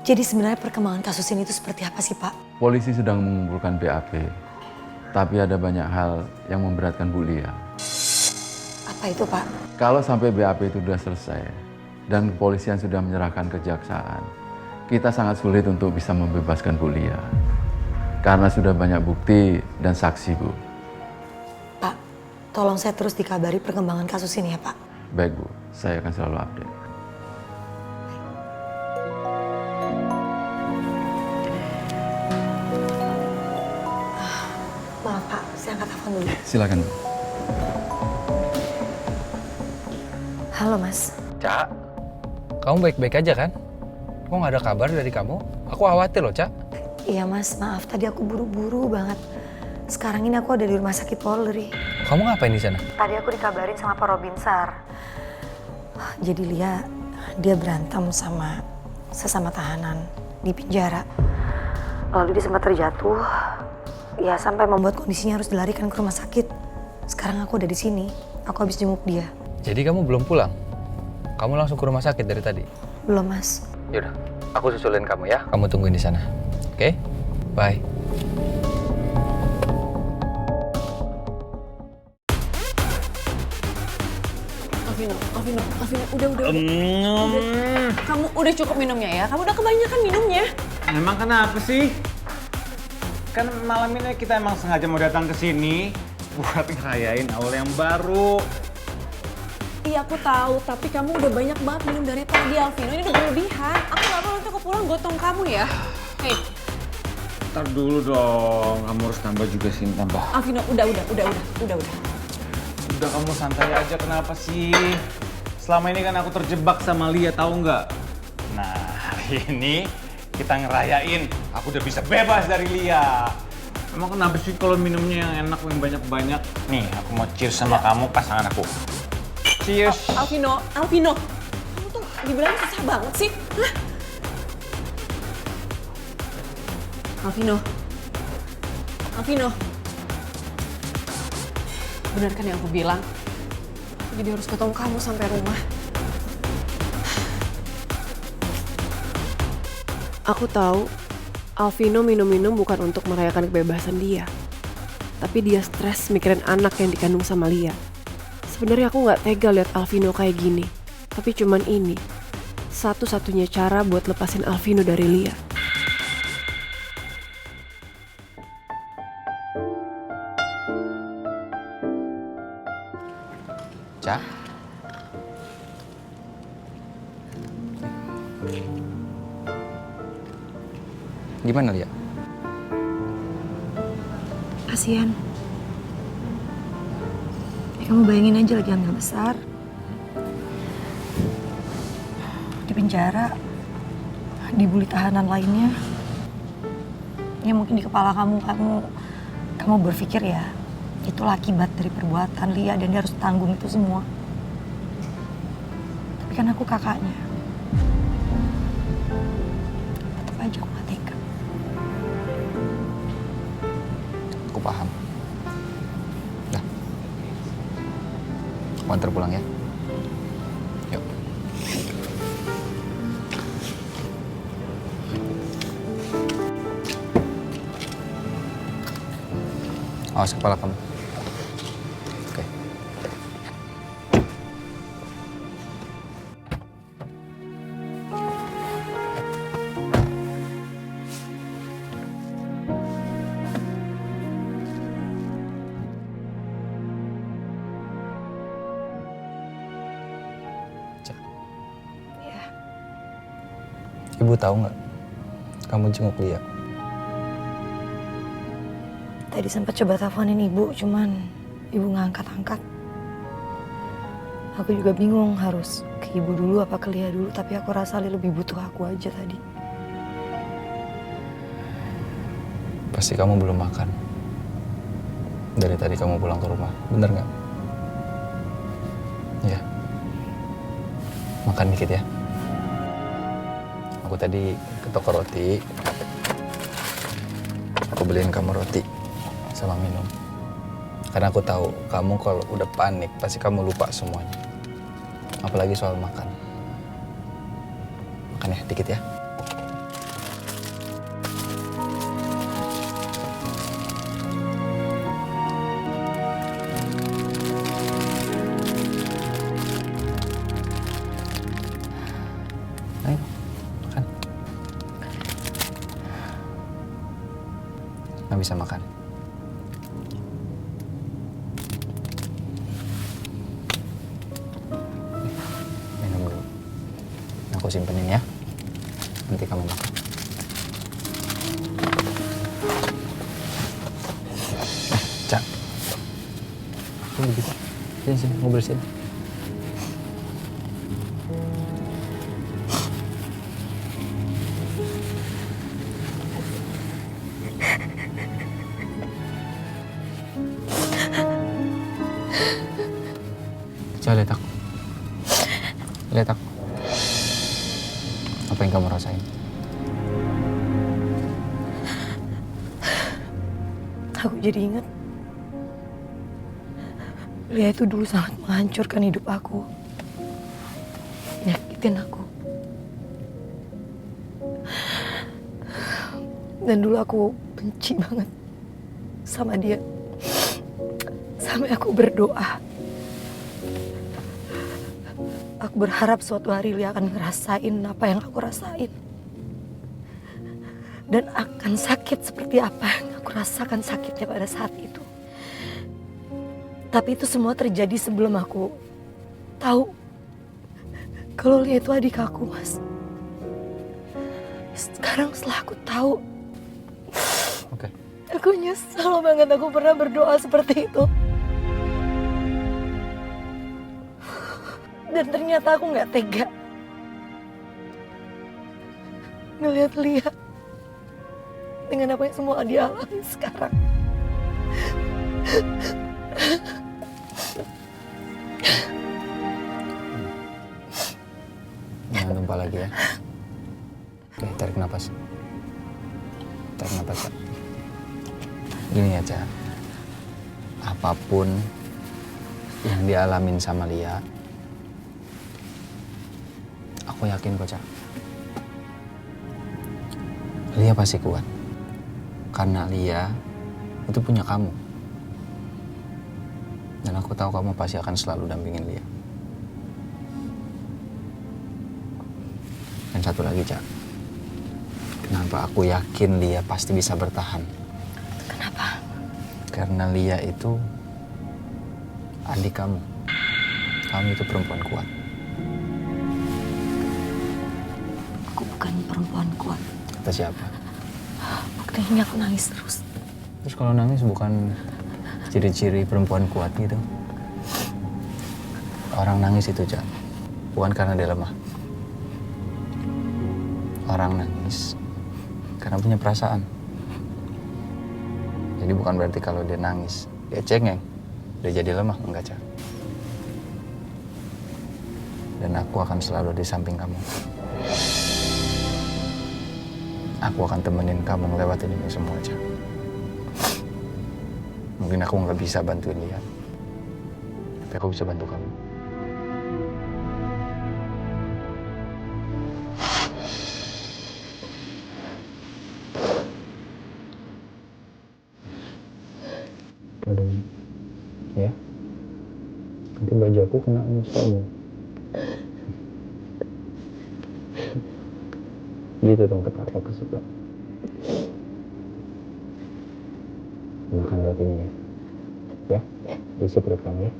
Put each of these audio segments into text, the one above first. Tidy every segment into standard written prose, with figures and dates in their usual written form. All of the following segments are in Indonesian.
Jadi sebenarnya perkembangan kasus ini itu seperti apa sih, Pak? Polisi sedang mengumpulkan BAP, tapi ada banyak hal yang memberatkan Bu Lia. Apa itu, Pak? Kalau sampai BAP itu sudah selesai dan kepolisian sudah menyerahkan kejaksaan, kita sangat sulit untuk bisa membebaskan Bu Lia. Karena sudah banyak bukti dan saksi, Bu. Pak, tolong saya terus dikabari perkembangan kasus ini ya, Pak. Baik, Bu. Saya akan selalu update. Maaf, Pak. Saya angkat telepon dulu. Silakan, Bu. Halo, Mas. Cak, kamu baik-baik aja kan? Kok nggak ada kabar dari kamu? Aku khawatir loh, Cak. Iya, Mas. Maaf, tadi aku buru-buru banget. Sekarang ini aku ada di rumah sakit Polri. Kamu ngapain di sana? Tadi aku dikabarin sama Pak Robinsar. Jadi dia berantem sama sesama tahanan di penjara. Lalu dia sempat terjatuh. Ya sampai membuat kondisinya harus dilarikan ke rumah sakit. Sekarang aku udah di sini. Aku habis jenguk dia. Jadi kamu belum pulang? Kamu langsung ke rumah sakit dari tadi? Belum, Mas. Yaudah, aku susulin kamu ya. Kamu tungguin di sana. Oke? Bye. Alvino, udah. Kamu udah cukup minumnya ya? Kamu udah kebanyakan minumnya. Emang kenapa sih? Kan malam ini kita emang sengaja mau datang ke sini buat ngerayain awal yang baru. Iya aku tahu, tapi kamu udah banyak banget minum dari tadi Alvino. Ini udah berlebihan. Aku gak mau nanti aku pulang gotong kamu ya. Hei. Ntar dulu dong, kamu harus tambah juga sih, tambah. Alvino, udah. Udah kamu santai aja, kenapa sih? Selama ini kan aku terjebak sama Lia, tahu nggak? Nah, hari ini kita ngerayain, aku udah bisa bebas dari Lia. Emang kenapa sih kalau minumnya yang enak, yang banyak-banyak? Nih, aku mau cheers sama kamu, pasangan aku. Cheers. Alvino. Kamu tuh dibilang susah banget sih. Hah? Alvino. Benar kan yang aku bilang? Jadi harus ketemu kamu sampai rumah. Aku tahu Alvino minum-minum bukan untuk merayakan kebebasan dia. Tapi dia stres mikirin anak yang dikandung sama Lia. Sebenarnya aku nggak tega lihat Alvino kayak gini. Tapi cuman ini satu-satunya cara buat lepasin Alvino dari Lia. Cak? Gimana, Lia? Kasian. Kamu bayangin aja lagi hamil besar. Di penjara. Dibully tahanan lainnya. Ya mungkin di kepala kamu berpikir ya itulah akibat dari perbuatan Lia dan dia harus tanggung itu semua. Tapi kan aku kakaknya. Tetap aja aku gak tega. Aku paham. Dah. Aku antar pulang ya. Yuk. Awas kepala kamu. Oke. Cak. Ya, Ibu tahu nggak? Kamu jenguk Lia. tadi sempat coba teleponin ibu, cuman ibu nggak angkat-angkat. Aku juga bingung harus ke ibu dulu apa ke Lia dulu, tapi aku rasa Lia lebih butuh aku aja tadi. Pasti kamu belum makan. Dari tadi kamu pulang ke rumah, bener nggak? Iya. Makan dikit ya. Aku tadi ke toko roti. Aku beliin kamu roti sama minum. Karena aku tahu kamu kalau udah panik pasti kamu lupa semuanya. Apalagi soal makan. Makan ya, dikit ya. nggak bisa makan. Minum dulu. Aku simpenin ya. Nanti kamu makan. Cak. Ini begitu. Sini, mau bersihin. Coba lihat aku. Lihat aku. Apa yang kamu rasain? Aku jadi ingat Lia itu dulu sangat menghancurkan hidup aku, nyakitin aku. Dan dulu aku benci banget sama dia. Sampai aku berdoa. Aku berharap suatu hari Lia akan ngerasain apa yang aku rasain. Dan akan sakit seperti apa yang aku rasakan sakitnya pada saat itu. Tapi itu semua terjadi sebelum aku tahu kalau Lia itu adik aku, Mas. Sekarang setelah aku tahu, Oke. aku nyesel banget aku pernah berdoa seperti itu. Dan ternyata aku nggak tega ngelihat Lia dengan apa yang semua dia alami sekarang. Jangan tumpah lagi ya. Oke, tarik napas. Tarik napas, Cak. Gini ya, Cak. Apapun yang dialamin sama Lia, aku yakin kok, Cak. Lia pasti kuat. Karena Lia itu punya kamu. Dan aku tahu kamu pasti akan selalu dampingin Lia. Dan satu lagi, Cak. Kenapa aku yakin Lia pasti bisa bertahan? Kenapa? Karena Lia itu adik kamu. Kamu itu perempuan kuat. Aku bukan perempuan kuat. Kata siapa? Buktinya aku nangis terus. Terus kalau nangis bukan ciri-ciri perempuan kuat gitu? Orang nangis itu, Cak, bukan karena dia lemah. Orang nangis karena punya perasaan. Jadi bukan berarti kalau dia nangis, dia cengeng, dia jadi lemah, enggak, Cak. Dan aku akan selalu di samping kamu. Aku akan temenin kamu ngelewatin ini semua, Cak. Mungkin aku nggak bisa bantuin dia, tapi aku bisa bantu kamu. Aduh, ya. Nanti baju aku kena musuhmu. Gitu dong kata aku suka. Makan rotinya ya. Isi perut kamu ya.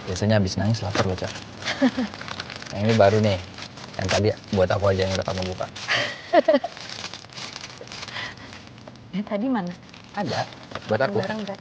Biasanya habis nangis lapar loh, Cak. Yang ini baru nih. Yang tadi buat aku aja yang udah kamu buka. Tadi mana? Ada buat aku. Barang berat.